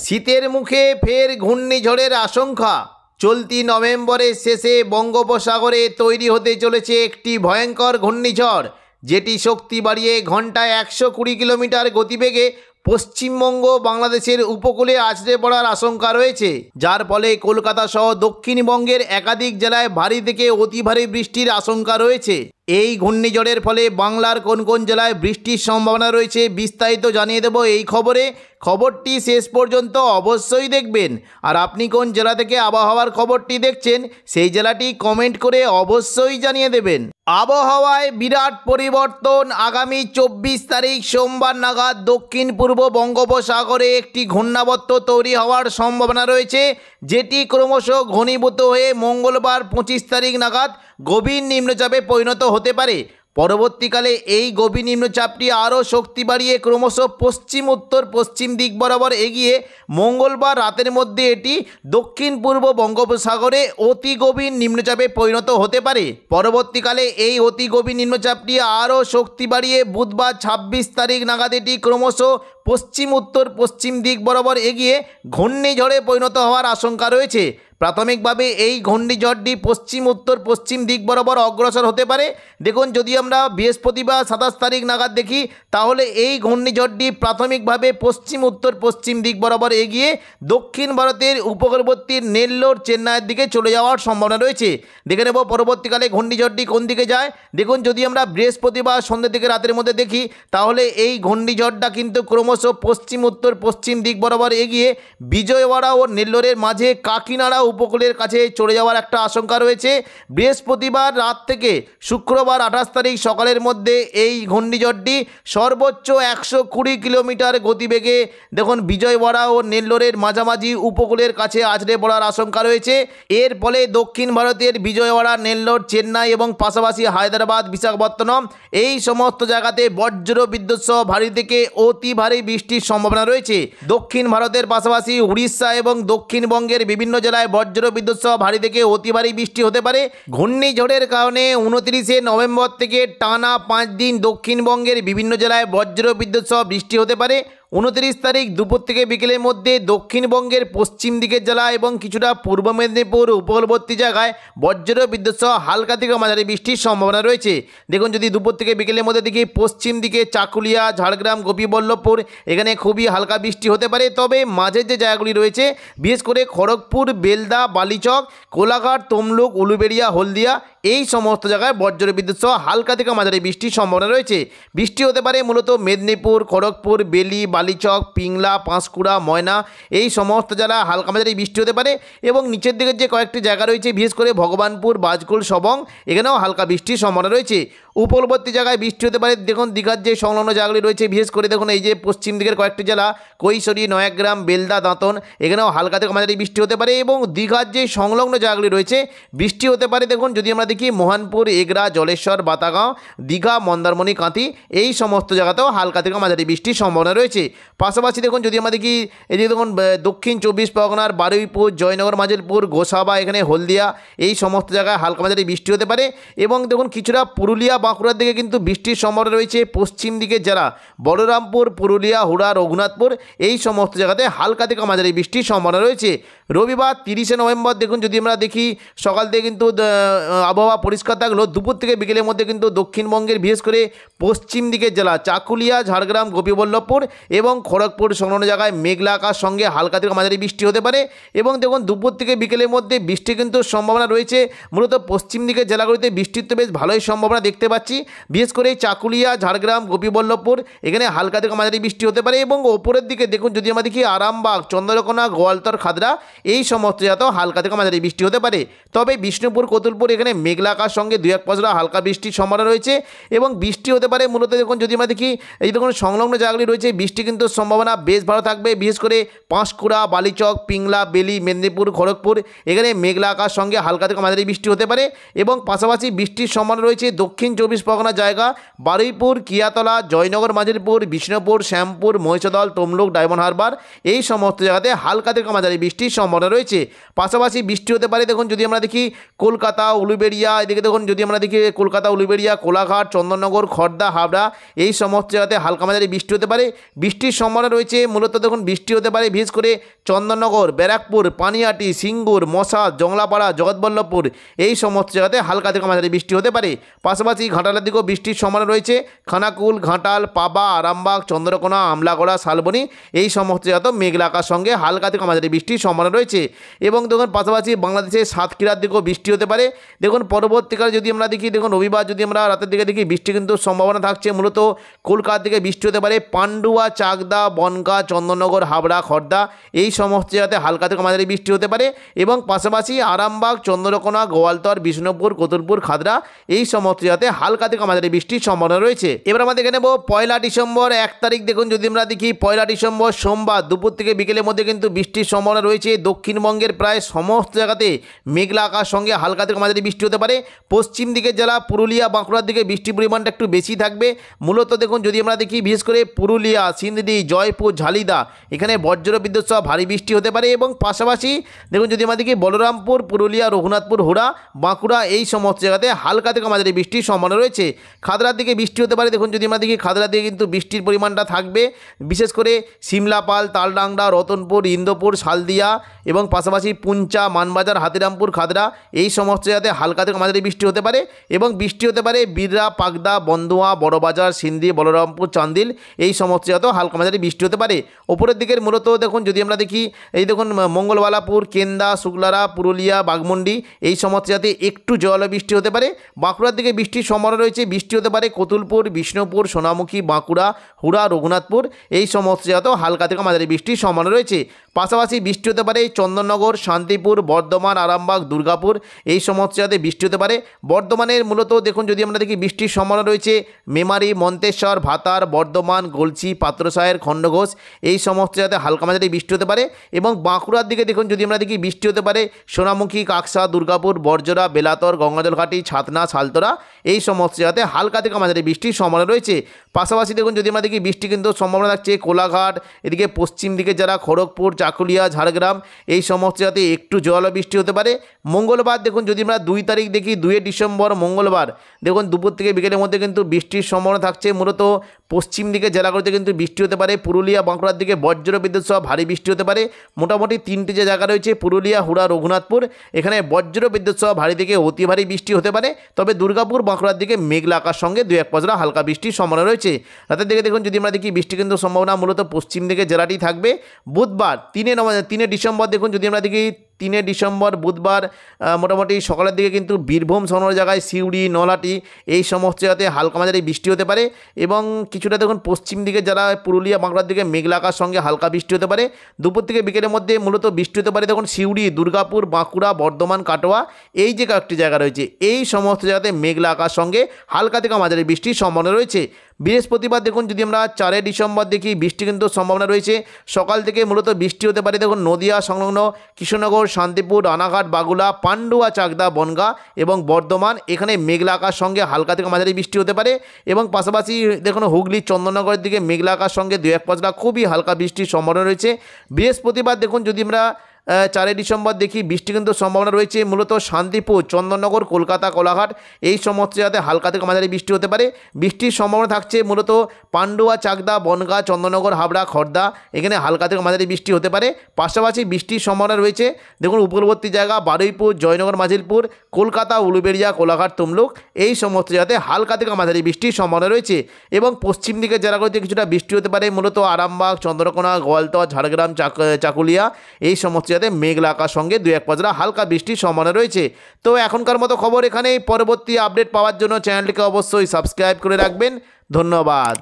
শীতের মুখে ফের ঘূর্ণিঝড়ের আশঙ্কা। চলতি নভেম্বরের শেষে বঙ্গোপসাগরে তৈরি হতে চলেছে একটি ভয়ঙ্কর ঘূর্ণিঝড়, যেটি শক্তি বাড়িয়ে ঘন্টায় 120 কিলোমিটার গতিবেগে পশ্চিমবঙ্গ বাংলাদেশের উপকূলে আছড়ে পড়ার আশঙ্কা রয়েছে, যার ফলে কলকাতা সহ দক্ষিণবঙ্গের একাধিক জেলায় ভারী থেকে অতি ভারী বৃষ্টির আশঙ্কা রয়েছে। এই ঘূর্ণিঝড়ের ফলে বাংলার কোন কোন জেলায় বৃষ্টির সম্ভাবনা রয়েছে বিস্তারিত জানিয়ে দেব এই খবরে। খবরটি শেষ পর্যন্ত অবশ্যই দেখবেন। আর আপনি কোন জেলা থেকে আবহাওয়ার খবরটি দেখছেন সেই জেলাটি কমেন্ট করে অবশ্যই জানিয়ে দেবেন। আবহাওয়ায় বিরাট পরিবর্তন। আগামী 24 তারিখ সোমবার নাগাদ দক্ষিণ পূর্ব বঙ্গোপসাগরে একটি ঘূর্ণাবর্ত তৈরি হওয়ার সম্ভাবনা রয়েছে, যেটি ক্রমশ ঘনীভূত হয়ে মঙ্গলবার 25 তারিখ নাগাদ গভীর নিম্নচাপে পরিণত হতে পারে। পরবর্তীকালে এই গভীর নিম্নচাপটি আরও শক্তি বাড়িয়ে ক্রমশ পশ্চিম উত্তর পশ্চিম দিক বরাবর এগিয়ে মঙ্গলবার রাতের মধ্যে এটি দক্ষিণ পূর্ব বঙ্গোপসাগরে অতি গভীর নিম্নচাপে পরিণত হতে পারে। পরবর্তীকালে এই অতি গভীর নিম্নচাপটি আরও শক্তি বাড়িয়ে বুধবার 26 তারিখ নাগাদ এটি ক্রমশ পশ্চিম উত্তর পশ্চিম দিক বরাবর এগিয়ে ঘূর্ণিঝড়ে পরিণত হওয়ার আশঙ্কা রয়েছে। প্রাথমিকভাবে এই ঘূর্ণিঝড়টি পশ্চিম উত্তর পশ্চিম দিক বরাবর অগ্রসর হতে পারে। দেখুন, যদি আমরা বৃহস্পতিবার 27 তারিখ নাগাদ দেখি, তাহলে এই ঘূর্ণিঝড়টি প্রাথমিকভাবে পশ্চিম উত্তর পশ্চিম দিক বরাবর এগিয়ে দক্ষিণ ভারতের উপকূলবর্তী নেল্লোর চেন্নাইয়ের দিকে চলে যাওয়ার সম্ভাবনা রয়েছে। দেখে নেব পরবর্তীকালে ঘূর্ণিঝড়টি কোন দিকে যায়। দেখুন, যদি আমরা বৃহস্পতিবার সন্ধ্যে থেকে রাতের মধ্যে দেখি, তাহলে এই ঘূর্ণিঝড়টা কিন্তু ক্রমশ পশ্চিম উত্তর পশ্চিম দিক বরাবর এগিয়ে বিজয়ওয়াড়া ও নেল্লোরের মাঝে কাকিনাড়া উপকূলের কাছে চলে যাওয়ার একটা আশঙ্কা রয়েছে। বৃহস্পতিবার রাত থেকে শুক্রবার 28 তারিখ সকালের মধ্যে এই ঘূর্ণিঝড়টি সর্বোচ্চ 120 কিলোমিটার গতিবেগে দেখুন বিজয়ওয়াড়া ও নেল্লোরের মাঝামাঝি উপকূলের কাছে আছড়ে পড়ার আশঙ্কা রয়েছে। এর ফলে দক্ষিণ ভারতের বিজয়ওয়াড়া, নেল্লোর, চেন্নাই এবং পাশাপাশি হায়দ্রাবাদ, বিশাখাপত্তনম এই সমস্ত জায়গাতে বজ্র বিদ্যুৎ সহ ভারী থেকে অতি ভারী বৃষ্টির সম্ভাবনা রয়েছে। দক্ষিণ ভারতের পাশাপাশি উড়িষ্যা এবং দক্ষিণবঙ্গের বিভিন্ন জেলায় বজ্র বিদ্যুৎ সহ ভারী থেকে অতি ভারী বৃষ্টি হতে পারে। ঘূর্ণিঝড়ের কারণে 29 নভেম্বর থেকে টানা 5 দিন দক্ষিণবঙ্গের বিভিন্ন জেলায় বজ্র বিদ্যুৎ সহ বৃষ্টি হতে পারে। 29 তারিখ দুপুর থেকে বিকেলের মধ্যে দক্ষিণবঙ্গের পশ্চিম দিকের জেলা এবং কিছুটা পূর্ব মেদিনীপুর উপকূলবর্তী জায়গায় বজ্র বিদ্যুৎ সহ হালকা থেকে মাঝারি বৃষ্টির সম্ভাবনা রয়েছে। দেখুন, যদি দুপুর থেকে বিকেলের মধ্যে দেখি, পশ্চিম দিকে চাকুলিয়া, ঝাড়গ্রাম, গোপীবল্লভপুর এখানে খুবই হালকা বৃষ্টি হতে পারে। তবে মাঝের যে জায়গাগুলি রয়েছে, বিশেষ করে খড়গপুর, বেলদা, বালিচক, কোলাঘাট, তমলুক, উলুবেড়িয়া, হলদিয়া এই সমস্ত জায়গায় বজ্র বিদ্যুৎ সহ হালকা থেকে মাঝারি বৃষ্টির সম্ভাবনা রয়েছে। বৃষ্টি হতে পারে মূলত মেদিনীপুর, খড়গপুর, বেলি, বালিচক, পিংলা, পাঁশকুড়া, ময়না এই সমস্ত জেলা হালকা মাঝারি বৃষ্টি হতে পারে। এবং নিচের দিকের যে কয়েকটি জায়গা রয়েছে, বিশেষ করে ভগবানপুর, বাজকুল, সবং এখানেও হালকা বৃষ্টির সম্ভাবনা রয়েছে। উপকূলবর্তী জায়গায় বৃষ্টি হতে পারে। দেখুন, দীঘার যে সংলগ্ন জায়গাগুলি রয়েছে, বিশেষ করে দেখুন এই যে পশ্চিম দিকের কয়েকটি জেলা কৈশোরী, নয়াগ্রাম, বেলদা, দাঁতন এখানেও হালকা থেকে মাঝারি বৃষ্টি হতে পারে। এবং দীঘার যে সংলগ্ন জায়গাগুলি রয়েছে বৃষ্টি হতে পারে। দেখুন, যদি আমরা দেখি মোহনপুর, এগরা, জলেশ্বর, বাতাগাঁও, দীঘা, মন্দারমণি, কাঁথি এই সমস্ত জায়গাতেও হালকা থেকে মাঝারি বৃষ্টির সম্ভাবনা রয়েছে। পাশাপাশি দেখুন, যদি আমরা দেখি এদিকে দেখুন দক্ষিণ 24 পরগনার বারুইপুর, জয়নগর, মাজিলপুর, গোসাবা এখানে হলদিয়া এই সমস্ত জায়গায় হালকা মাঝারি বৃষ্টি হতে পারে। এবং দেখুন কিছুটা পুরুলিয়া, বাঁকুড়ার দিকে কিন্তু বৃষ্টির সম্ভাবনা রয়েছে। পশ্চিম দিকে যারা বলরামপুর, পুরুলিয়া, হুড়া, রঘুনাথপুর এই সমস্ত জায়গাতে হালকা থেকে মাঝারি বৃষ্টির সম্ভাবনা রয়েছে। রবিবার 30 নভেম্বর দেখুন, যদি আমরা দেখি সকাল থেকে কিন্তু আবহাওয়া পরিষ্কার থাকলো। দুপুর থেকে বিকেলের মধ্যে কিন্তু দক্ষিণবঙ্গের বিশেষ করে পশ্চিম দিকের জেলা চাকুলিয়া, ঝাড়গ্রাম, গোপীবল্লভপুর এবং খড়গপুর সংলগ্ন জায়গায় মেঘলা আকাশ সঙ্গে হালকা থেকে মাঝারি বৃষ্টি হতে পারে। এবং দেখুন দুপুর থেকে বিকেলের মধ্যে বৃষ্টি কিন্তু সম্ভাবনা রয়েছে। মূলত পশ্চিম দিকের জেলাগুলিতে বৃষ্টির তো বেশ ভালোই সম্ভাবনা দেখতে পাচ্ছি। বিশেষ করে চাকুলিয়া, ঝাড়গ্রাম, গোপীবল্লভপুর এখানে হালকা থেকে মাঝারি বৃষ্টি হতে পারে। এবং ওপরের দিকে দেখুন, যদি আমরা দেখি আরামবাগ, চন্দ্রকোনা, গোয়ালতর, খাদরা এই সমস্ত জায়গাতেও হালকা থেকে মাঝারি বৃষ্টি হতে পারে। তবে বিষ্ণুপুর, কতুলপুর এখানে মেঘলা আকাশ সঙ্গে 2-1 পশলা হালকা বৃষ্টির সম্ভাবনা রয়েছে। এবং বৃষ্টি হতে পারে মূলত দেখুন, যদি আমরা দেখি এই দেখুন সংলগ্ন জায়গাগুলি রয়েছে, বৃষ্টি কিন্তু সম্ভাবনা বেশ ভালো থাকবে। বিশেষ করে পাঁশকুড়া, বালিচক, পিংলা, বেলি, মেদিনীপুর, খড়গপুর এখানে মেঘলা আকাশ সঙ্গে হালকা থেকে মাঝারি বৃষ্টি হতে পারে। এবং পাশাপাশি বৃষ্টির সম্ভাবনা রয়েছে দক্ষিণ 24 পরগনা জায়গা বারুইপুর, কিয়াতলা, জয়নগর, মাজিলপুর, বিষ্ণুপুর, শ্যামপুর, মহিষাদল, তমলুক, ডায়মন্ড হারবার এই সমস্ত জায়গাতে হালকা থেকে মাঝারি বৃষ্টির সম্ভাবনা রয়েছে। পাশাপাশি বৃষ্টি হতে পারে দেখুন, যদি আমরা দেখি কলকাতা, উলুবেড়িয়া এদিকে দেখুন, যদি আমরা দেখি কলকাতা, উলুবেড়িয়া, কোলাঘাট, চন্দননগর, খড়দা, হাবড়া এই সমস্ত জায়গাতে হালকা মাঝারি বৃষ্টি হতে পারে। বৃষ্টি বৃষ্টির সম্ভাবনা রয়েছে মূলত দেখুন বৃষ্টি হতে পারে বিশেষ করে চন্দননগর, ব্যারাকপুর, পানিহাটি, সিঙ্গুর, মশাল, জংলাপাড়া, জগৎবল্লভপুর এই সমস্ত জায়গাতে হালকা থেকে মাঝারি বৃষ্টি হতে পারে। পাশাপাশি ঘাটালের দিকেও বৃষ্টির সম্ভাবনা রয়েছে। খানাকুল, ঘাটাল, পাবা, আরামবাগ, চন্দ্রকোনা, আমলাগড়া, শালবনী এই সমস্ত জায়গাতেও মেঘলা আকাশের সঙ্গে হালকা থেকে মাঝারি বৃষ্টির সম্ভাবনা রয়েছে। এবং দেখুন পাশাপাশি বাংলাদেশের সাতক্ষীরার দিকেও বৃষ্টি হতে পারে। দেখুন পরবর্তীকালে যদি আমরা দেখি, দেখুন রবিবার যদি আমরা রাতের দিকে দেখি বৃষ্টি কিন্তু সম্ভাবনা থাকছে। মূলত কলকাতার দিকে বৃষ্টি হতে পারে। পান্ডুয়া, চাকদা, বনগাঁ, চন্দননগর, হাবড়া, খড়দা এই সমস্ত জায়গাতে হালকা থেকে মাঝারি বৃষ্টি হতে পারে। এবং পাশাপাশি আরামবাগ, চন্দ্রকোনা, গোয়ালতর, বিষ্ণুপুর, কতুলপুর, খাদরা এই সমস্ত জায়গাতে হালকা থেকে মাঝারি বৃষ্টির সম্ভাবনা রয়েছে। এবার আমরা দেখে নেব 1 ডিসেম্বর 1 তারিখ। দেখুন যদি আমরা দেখি 1 ডিসেম্বর সোমবার দুপুর থেকে বিকেলের মধ্যে কিন্তু বৃষ্টির সম্ভাবনা রয়েছে। দক্ষিণবঙ্গের প্রায় সমস্ত জায়গাতে মেঘলা আকাশ সঙ্গে হালকা থেকে মাঝারি বৃষ্টি হতে পারে। পশ্চিম দিকের জেলা পুরুলিয়া, বাঁকুড়ার দিকে বৃষ্টির পরিমাণটা একটু বেশি থাকবে। মূলত দেখুন যদি আমরা দেখি বিশেষ করে পুরুলিয়া, সিন্দি, জয়পুর, ঝালিদা এখানে বজ্র বিদ্যুৎ সহ ভারী বৃষ্টি হতে পারে। এবং পাশাপাশি দেখুন যদি আমরা দেখি বলরামপুর, পুরুলিয়া, রঘুনাথপুর, হুড়া, বাঁকুড়া এই সমস্ত জায়গাতে হালকা থেকে মাঝারি বৃষ্টির সম্ভাবনা রয়েছে। খাদরার দিকে বৃষ্টি হতে পারে। দেখুন যদি আমরা দেখি খাদরার দিকে কিন্তু বৃষ্টির পরিমাণটা থাকবে বিশেষ করে সিমলাপাল, তালডাংরা, রতনপুর, ইন্দোপুর, শালদিয়া এবং পাশাপাশি পুঞ্চা, মানবাজার, হাতিরামপুর, খাদরা এই সমস্ত জায়গাতে হালকা থেকে মাঝারি বৃষ্টি হতে পারে। এবং বৃষ্টি হতে পারে বিররা, পাগদা, বন্দুয়া, বড়বাজার, সিন্ধি, বলরামপুর, চান্দিল এই সমস্ত জায়গাতেও হালকা মাঝারি বৃষ্টি হতে পারে। ওপরের দিকের মূলত দেখুন যদি আমরা দেখি এই দেখুন মঙ্গলবালাপুর, কেন্দা, শুক্লারা, পুরুলিয়া, বাঘমুন্ডি এই সমস্ত জায়গাতে একটু জল বৃষ্টি হতে পারে। বাঁকুড়ার দিকে বৃষ্টির সম্ভাবনা রয়েছে। বৃষ্টি হতে পারে কতুলপুর, বিষ্ণুপুর, সোনামুখী, বাঁকুড়া, হুড়া, রঘুনাথপুর এই সমস্ত জায়গাতেও হালকা থেকে মাঝারি বৃষ্টির সম্ভাবনা রয়েছে। পাশাপাশি বৃষ্টি হতে পারে চন্দননগর, শান্তিপুর, বর্ধমান, আরামবাগ, দুর্গাপুর এই সমস্ত জায়গাতে বৃষ্টি হতে পারে। বর্ধমানের মূলত দেখুন যদি আমরা দেখি বৃষ্টির সম্ভাবনা রয়েছে মেমারি, মন্তেশ্বর, ভাতার, বর্ধমান, গলসি, পাত্রসাহের, খণ্ডঘোষ এই সমস্ত জায়গাতে হালকা মাঝারি বৃষ্টি হতে পারে। এবং বাঁকুড়ার দিকে দেখুন যদি আমরা দেখি বৃষ্টি হতে পারে সোনামুখী, কাকসা, দুর্গাপুর, বর্জরা, বেলাতর, গঙ্গাজলঘাটি, ছাতনা, সালতরা এই সমস্ত জায়গাতে হালকা থেকে মাঝারি বৃষ্টির সম্ভাবনা রয়েছে। পাশাপাশি দেখুন যদি আমরা দেখি বৃষ্টি কিন্তু সম্ভাবনা থাকছে কোলাঘাট, এদিকে পশ্চিম দিকে যারা খড়গপুর, চাকুলিয়া, ঝাড়গ্রাম এই সমস্ত জায়গাতে একটু জল বৃষ্টি হতে পারে। মঙ্গলবার দেখুন যদি আমরা 2 তারিখ দেখি 2 ডিসেম্বর মঙ্গলবার দেখুন দুপুর থেকে বিকেলের মধ্যে কিন্তু বৃষ্টির সম্ভাবনা থাকছে। মূলত পশ্চিম দিকে জেলাগুলিতে কিন্তু বৃষ্টি হতে পারে। পুরুলিয়া, বাঁকুড়ার দিকে বজ্র বিদ্যুৎ সহ ভারী বৃষ্টি হতে পারে। মোটামুটি 3টি যে জায়গা রয়েছে পুরুলিয়া, হুড়া, রঘুনাথপুর এখানে বজ্র বিদ্যুৎ সহ ভারী থেকে অতি ভারী বৃষ্টি হতে পারে। তবে দুর্গাপুর, বাঁকুড়ার দিকে মেঘলা আকাশ সঙ্গে 2-1 পশলা হালকা বৃষ্টির সম্ভাবনা রয়েছে। রাতের দিকে দেখুন যদি আমরা দেখি বৃষ্টি কিন্তু সম্ভাবনা মূলত পশ্চিম দিকে জেলাটি থাকবে। বুধবার 3 ডিসেম্বর দেখুন যদি আমরা দেখি 3 ডিসেম্বর বুধবার মোটামুটি সকালের দিকে কিন্তু বীরভূম শহরের জায়গায় সিউড়ি, নলহাটি এই সমস্ত জায়গাতে হালকা মাঝারি বৃষ্টি হতে পারে। এবং কিছুটা দেখুন পশ্চিম দিকে যারা পুরুলিয়া, বাঁকুড়ার দিকে মেঘলা আকাশ সঙ্গে হালকা বৃষ্টি হতে পারে। দুপুর থেকে বিকেলের মধ্যে মূলত বৃষ্টি হতে পারে দেখুন সিউড়ি, দুর্গাপুর, বাঁকুড়া, বর্ধমান, কাটোয়া এই যে কয়েকটি জায়গা রয়েছে এই সমস্ত জায়গাতে মেঘলা আকাশ সঙ্গে হালকা থেকে মাঝারি বৃষ্টির সম্ভাবনা রয়েছে। বৃহস্পতিবার দেখুন যদি আমরা 4 ডিসেম্বর দেখি বৃষ্টি কিন্তু সম্ভাবনা রয়েছে। সকাল থেকে মূলত বৃষ্টি হতে পারে দেখুন নদিয়া সংলগ্ন কৃষ্ণনগর, শান্তিপুর, রানাঘাট, বাগুলা, পান্ডুয়া, চাকদা, বনগাঁ এবং বর্ধমান এখানে মেঘলা আকাশ সঙ্গে হালকা থেকে মাঝারি বৃষ্টি হতে পারে। এবং পাশাপাশি দেখুন হুগলি, চন্দননগরের দিকে মেঘলা আকাশ সঙ্গে 2-1 পশলা খুবই হালকা বৃষ্টির সম্ভাবনা রয়েছে। বৃহস্পতিবার দেখুন যদি আমরা 4 ডিসেম্বর দেখি বৃষ্টি কিন্তু সম্ভাবনা রয়েছে মূলত শান্তিপুর, চন্দননগর, কলকাতা, কোলাঘাট এই সমস্ত জায়গাতে হালকা থেকে মাঝারি বৃষ্টি হতে পারে। বৃষ্টির সম্ভাবনা থাকছে মূলত পান্ডুয়া, চাকদা, বনগাঁ, চন্দননগর, হাবড়া, খড়দা এখানে হালকা থেকে মাঝারি বৃষ্টি হতে পারে। পাশাপাশি বৃষ্টির সম্ভাবনা রয়েছে দেখুন উপকূলবর্তী জায়গা বারুইপুর, জয়নগর, মাঝিলপুর, কলকাতা, উলুবেড়িয়া, কোলাঘাট, তমলুক এই সমস্ত জায়গাতে হালকা থেকে মাঝারি বৃষ্টির সম্ভাবনা রয়েছে। এবং পশ্চিম দিকের জেলাগুলিতে কিছুটা বৃষ্টি হতে পারে মূলত আরামবাগ, চন্দ্রকোনা, গোয়ালতর, ঝাড়গ্রাম, চাকুলিয়া এই সমস্ত মেঘলা আকাশ সঙ্গে 2-1 পশলা হালকা বৃষ্টির সম্ভাবনা রয়েছে। তো এখনকার মতো খবর এখানেই। পরবর্তী আপডেট পাওয়ার জন্য চ্যানেলটিকে অবশ্যই সাবস্ক্রাইব করে রাখবেন। ধন্যবাদ।